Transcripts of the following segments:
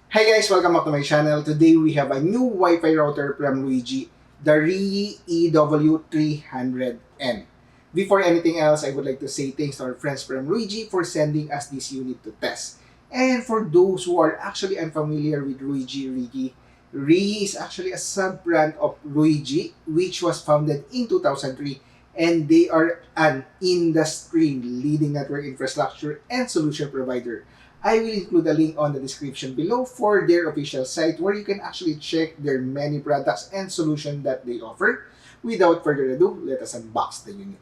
Hi guys, welcome back to my channel. Today we have a new Wi-Fi router from Ruijie, the RG-EW300N. Before anything else, I would like to say thanks to our friends from Ruijie for sending us this unit to test. And for those who are actually unfamiliar with Ruijie Reyee, Reyee is actually a sub-brand of Ruijie which was founded in 2003, and they are an industry-leading network infrastructure and solution provider. I will include a link on the description below for their official site where you can actually check their many products and solutions that they offer. Without further ado, let us unbox the unit.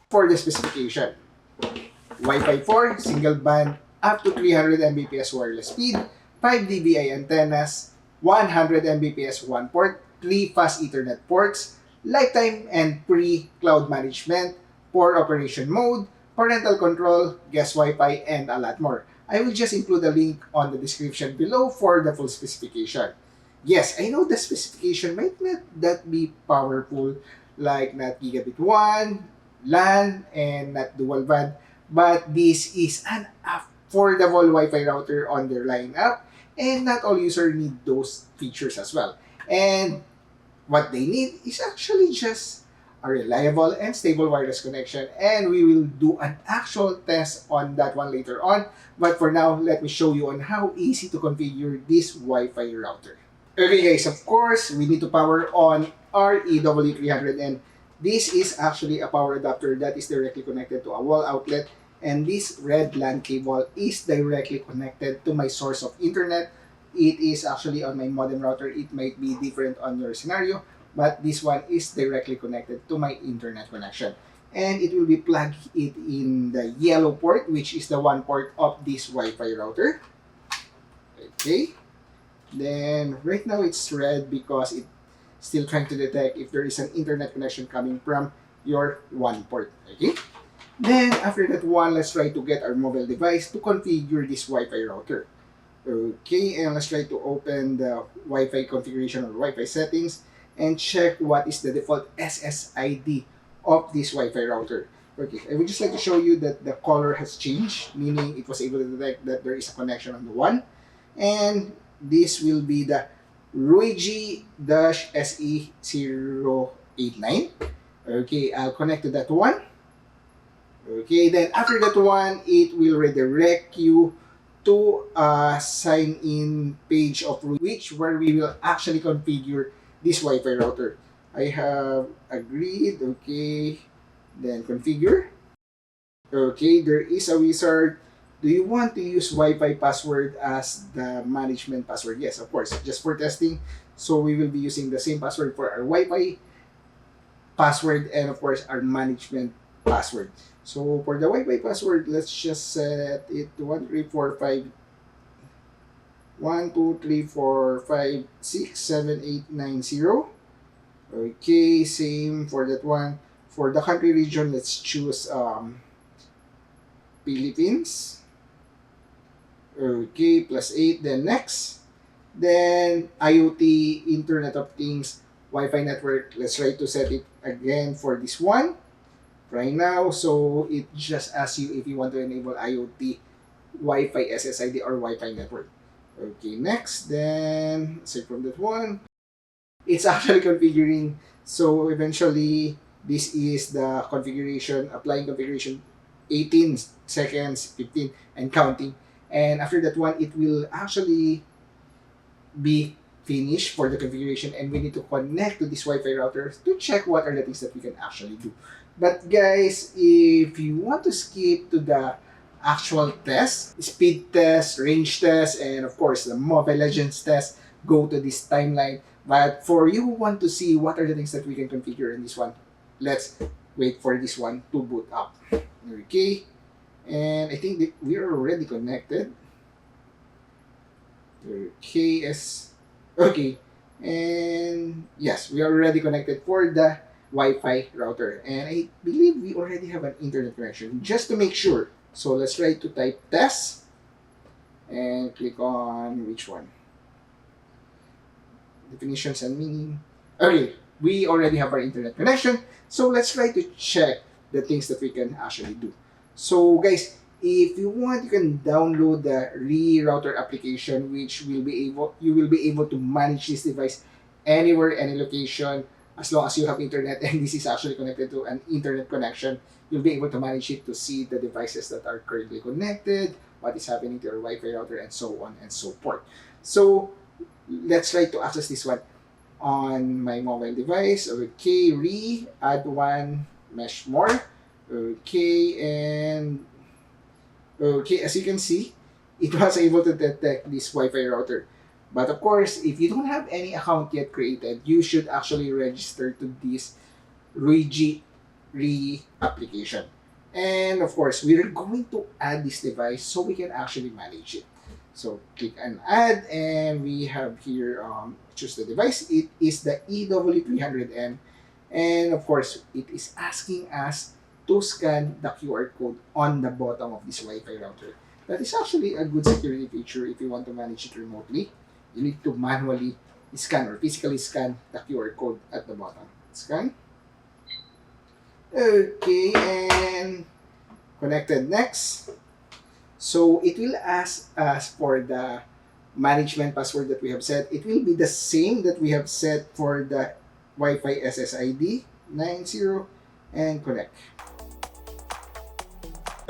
For the specification, Wi-Fi 4, single band, up to 300 Mbps wireless speed, 5 dBi antennas, 100 Mbps one port, 3 fast Ethernet ports, lifetime and pre-cloud management, for operation mode, parental control, guest Wi-Fi, and a lot more. I will just include a link on the description below for the full specification. Yes, I know the specification might not that be powerful, like not gigabit 1, LAN, and not dual band, but this is an affordable Wi-Fi router on their lineup, and not all users need those features as well. And what they need is actually just a reliable and stable wireless connection, and we will do an actual test on that one later on. But for now, let me show you on how easy to configure this Wi-Fi router. Okay guys, of course, we need to power on our EW300N. This is actually a power adapter that is directly connected to a wall outlet, and this red LAN cable is directly connected to my source of internet. It is actually on my modem router. It might be different on your scenario, but this one is directly connected to my internet connection. And it will be plugged it in the yellow port, which is the one port of this Wi-Fi router. Okay. Then right now it's red because it's still trying to detect if there is an internet connection coming from your one port. Okay. Then after that one, let's try to get our mobile device to configure this Wi-Fi router. Okay, and let's try to open the Wi-Fi configuration or Wi-Fi settings and check what is the default SSID of this Wi-Fi router. Okay, I would just like to show you that the color has changed, meaning it was able to detect that there is a connection on the one. And this will be the Ruijie-SE089. Okay, I'll connect to that one. Okay, then after that one, it will redirect you to a sign-in page of which where we will actually configure this Wi-Fi router. I have agreed. Okay, then configure. Okay, there is a wizard. Do you want to use Wi-Fi password as the management password? Yes, of course, just for testing. So we will be using the same password for our Wi-Fi password and of course our management password. So for the Wi-Fi password, let's just set it to 1345 12345678890. Okay, same for that one. For the country region, let's choose Philippines. Okay, +8, then next. Then IoT, Internet of Things, Wi-Fi network. Let's try to set it again for this one right now. So it just asks you if you want to enable IoT, Wi-Fi SSID, or Wi-Fi network. Okay, next. Then aside from that one, it's actually configuring. So eventually, this is the configuration, applying configuration 18 seconds, 15, and counting. And after that one, it will actually be finished for the configuration, and we need to connect to this Wi-Fi router to check what are the things that we can actually do. But guys, if you want to skip to the actual tests, speed test, range test, and of course the Mobile Legends test, go to this timeline. But for you who want to see what are the things that we can configure in this one, let's wait for this one to boot up. Okay, and I think that we are already connected. Okay, okay, and yes, we are already connected for the Wi-Fi router, and I believe we already have an internet connection. Just to make sure, so let's try to type test and click on which one, definitions and meaning. Okay, we already have our internet connection, so let's try to check the things that we can actually do. So guys, if you want, you can download the Reyee router application, which you will be able to manage this device anywhere, any location, as long as you have internet and this is actually connected to an internet connection. You'll be able to manage it to see the devices that are currently connected, what is happening to your Wi-Fi router, and so on and so forth. So let's try to access this one on my mobile device. Okay, add one mesh more. Okay, and okay, as you can see, it was able to detect this Wi-Fi router. But of course, if you don't have any account yet created, you should actually register to this Ruijie Reyee application. And of course, we're going to add this device so we can actually manage it. So click on add, and we have here, choose the device. It is the EW300N. And of course, it is asking us to scan the QR code on the bottom of this Wi-Fi router. That is actually a good security feature if you want to manage it remotely. You need to manually scan or physically scan the QR code at the bottom. Scan. Okay, and connected next. So it will ask us for the management password that we have set. It will be the same that we have set for the Wi-Fi SSID 90 and connect.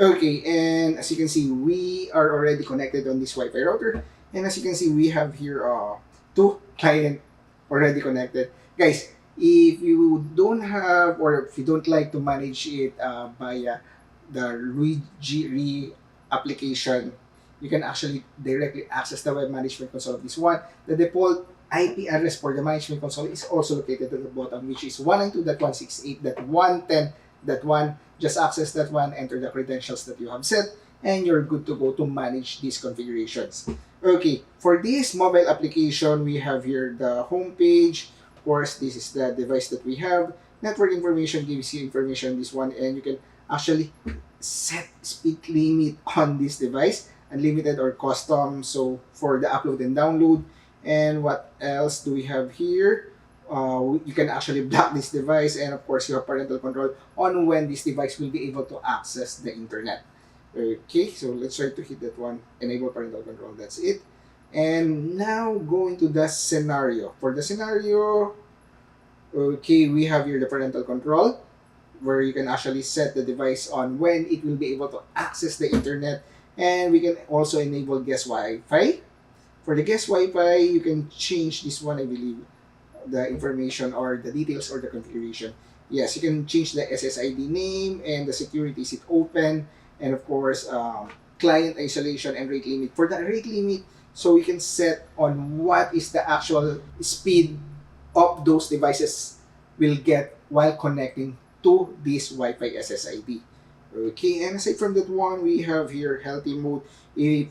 Okay, and as you can see, we are already connected on this Wi-Fi router. And as you can see, we have here two clients already connected. Guys, if you don't have or if you don't like to manage it via the Ruijie Reyee application, you can actually directly access the web management console of this one. The default IP address for the management console is also located at the bottom, which is 192.168.110.1. Just access that one, enter the credentials that you have set, and you're good to go to manage these configurations. Okay, for this mobile application, we have here the home page. Of course, this is the device that we have. Network information gives you information on this one, and you can actually set speed limit on this device, unlimited or custom, so for the upload and download. And what else do we have here? You can actually block this device, and of course you have parental control on when this device will be able to access the internet. Okay, so let's try to hit that one, enable parental control. That's it. And now going to the scenario. For the scenario, okay, we have here the parental control, where you can actually set the device on when it will be able to access the internet. And we can also enable guest Wi-Fi. For the guest Wi-Fi, you can change this one, I believe, the information or the details or the configuration. Yes, you can change the SSID name and the security, is it open, and of course, client isolation and rate limit. For the rate limit, so we can set on what is the actual speed of those devices will get while connecting to this Wi-Fi SSID. Okay, and aside from that one, we have here healthy mode.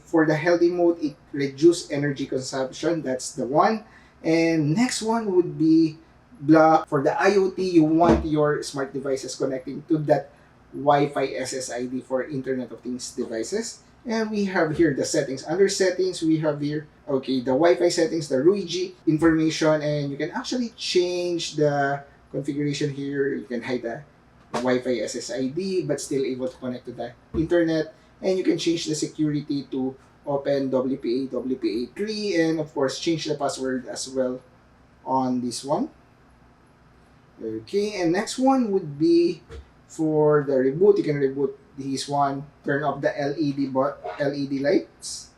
For the healthy mode, it reduces energy consumption. That's the one. And next one would be block. For the IoT, you want your smart devices connecting to that Wi-Fi SSID for Internet of Things devices. And we have here the settings. Under settings, we have here, okay, the Wi-Fi settings, the Ruijie information, and you can actually change the configuration here. You can hide the Wi-Fi SSID but still able to connect to the internet, and you can change the security to open WPA3, and of course change the password as well on this one. Okay, and next one would be for the reboot. You can reboot this one, turn off the LED lights.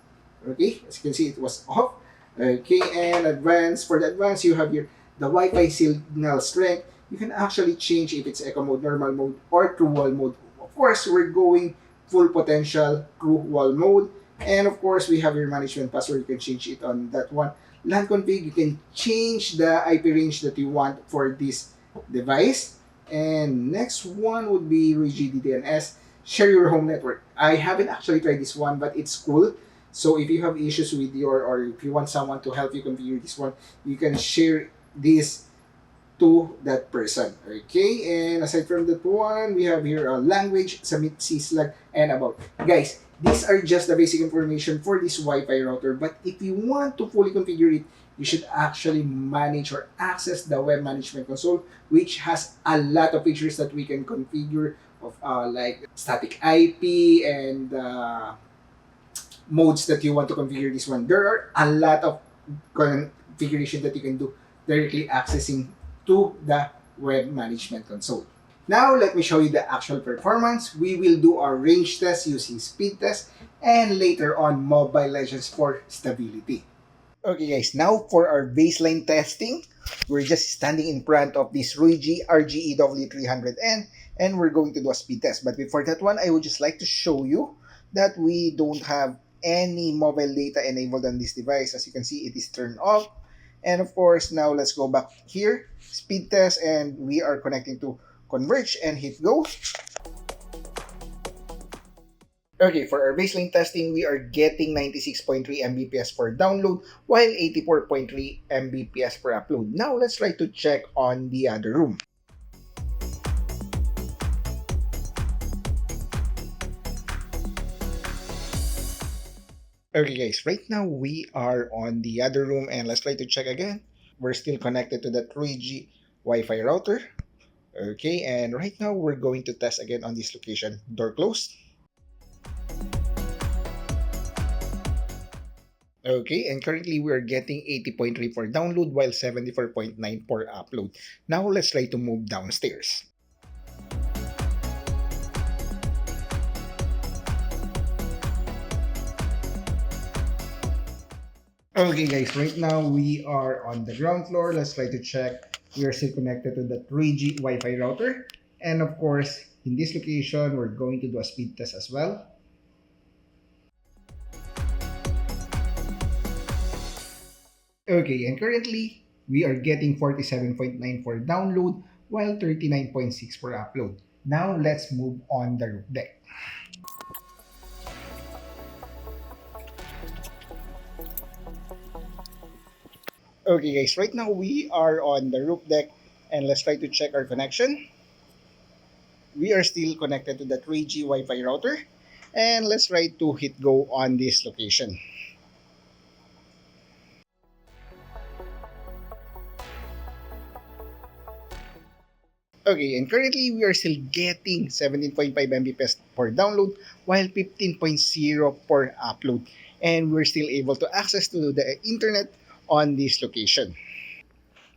Okay, as you can see, it was off. Okay, and advanced. For the advanced, you have here the Wi-Fi signal strength. You can actually change if it's echo mode, normal mode, or true wall mode. Of course, we're going full potential, true wall mode, and of course, we have your management password. You can change it on that one. LAN config, you can change the IP range that you want for this device. And next one would be Ruijie DNS, share your home network. I haven't actually tried this one, but it's cool. So if you have issues with your, or if you want someone to help you configure this one, you can share this to that person. Okay, and aside from that one, we have here a language, submit syslag, and about. Guys, these are just the basic information for this Wi-Fi router, but if you want to fully configure it, you should actually manage or access the web management console, which has a lot of features that we can configure of like static IP and modes that you want to configure this one. There are a lot of configuration that you can do directly accessing to the web management console. Now, let me show you the actual performance. We will do our range test using speed test and later on Mobile Legends for stability. Okay guys, now for our baseline testing, we're just standing in front of this Ruijie RG-EW300N and we're going to do a speed test. But before that one, I would just like to show you that we don't have any mobile data enabled on this device. As you can see, it is turned off. And of course, now let's go back here, speed test, and we are connecting to Converge and hit go. Okay, for our baseline testing, we are getting 96.3 Mbps per download while 84.3 Mbps per upload. Now, let's try to check on the other room. Okay guys, right now we are on the other room and let's try to check again. We're still connected to that Ruijie Wi-Fi router. Okay, and right now we're going to test again on this location. Door closed. Okay, and currently we are getting 80.3 for download while 74.9 for upload. Now let's try to move downstairs. Okay guys, right now we are on the ground floor. Let's try to check. We are still connected to the 3G Wi-Fi router. And of course, in this location, we're going to do a speed test as well. Okay, and currently, we are getting 47.9 for download while 39.6 for upload. Now, let's move on the roof deck. Okay guys, right now we are on the roof deck and let's try to check our connection. We are still connected to the 3G Wi-Fi router and let's try to hit go on this location. Okay, and currently we are still getting 17.5 Mbps per download while 15.0 per upload. And we're still able to access to the internet on this location.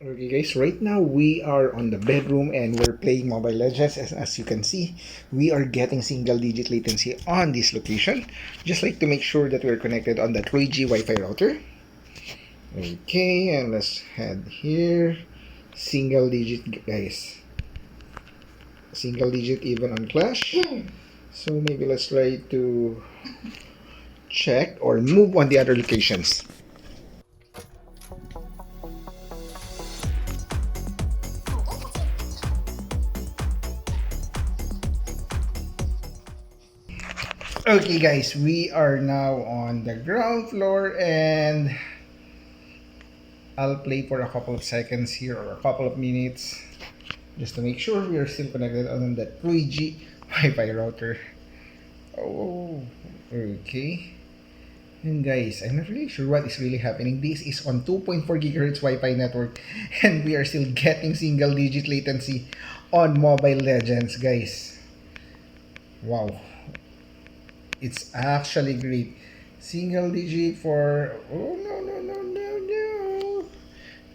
Okay guys, right now we are on the bedroom and we're playing Mobile Legends. As you can see, we are getting single digit latency on this location. Just like to make sure that we're connected on the 3G Wi-Fi router. Okay, and let's head here. Single digit guys. Single digit even on Clash. So maybe let's try to check or move on the other locations. Okay guys, we are now on the ground floor and I'll play for a couple of seconds here or a couple of minutes just to make sure we are still connected on the 3G Wi-Fi router. Oh, okay. And guys, I'm not really sure what is really happening. This is on 2.4 GHz Wi-Fi network and we are still getting single digit latency on Mobile Legends, guys. Wow. It's actually great. Single digit for... Oh, no.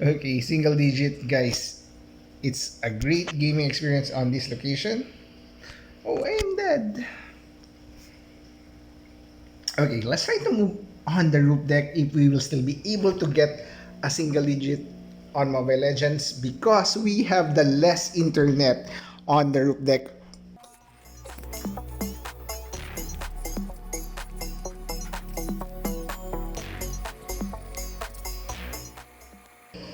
Okay, single digit, guys. It's a great gaming experience on this location. Oh, I'm dead. Okay, let's try to move on the roof deck if we will still be able to get a single digit on Mobile Legends because we have the less internet on the roof deck.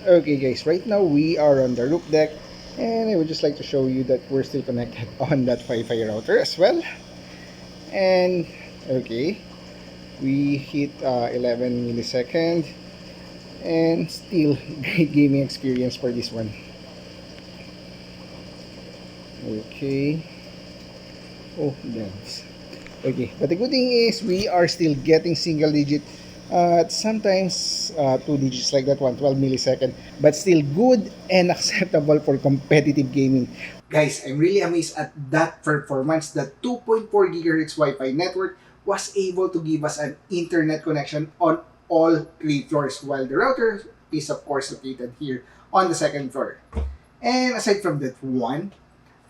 Okay guys, right now we are on the roof deck, and I would just like to show you that we're still connected on that Wi-Fi router as well. And okay, we hit 11 milliseconds, and still great gaming experience for this one. Okay. Oh, that's okay. But the good thing is we are still getting single digit, sometimes 2 digits like that one, 12 millisecond, but still good and acceptable for competitive gaming. Guys, I'm really amazed at that performance. The 2.4 gigahertz Wi-Fi network was able to give us an internet connection on all 3 floors, while the router is of course located here on the 2nd floor. And aside from that one,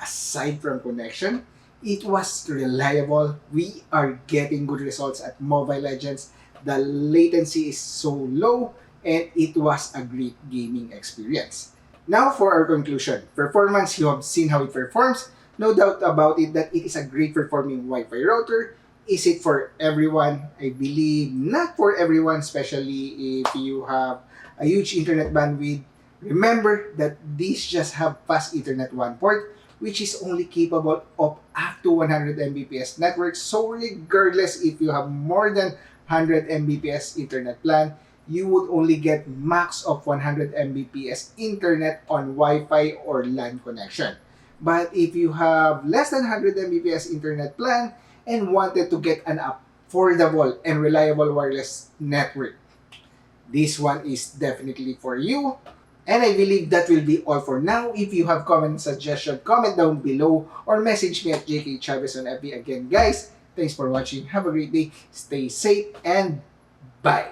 aside from connection, it was reliable. We are getting good results at Mobile Legends. The latency is so low, and it was a great gaming experience. Now for our conclusion. Performance, you have seen how it performs. No doubt about it that it is a great performing Wi-Fi router. Is it for everyone? I believe not for everyone, especially if you have a huge internet bandwidth. Remember that these just have fast Ethernet 1 port, which is only capable of up to 100 Mbps network. So regardless if you have more than 100 Mbps internet plan, you would only get max of 100 Mbps internet on Wi-Fi or LAN connection. But if you have less than 100 Mbps internet plan and wanted to get an affordable and reliable wireless network, this one is definitely for you. And I believe that will be all for now. If you have comment suggestion, comment down below or message me at JK Chavez on FB. Again, guys, thanks for watching. Have a great day. Stay safe and bye.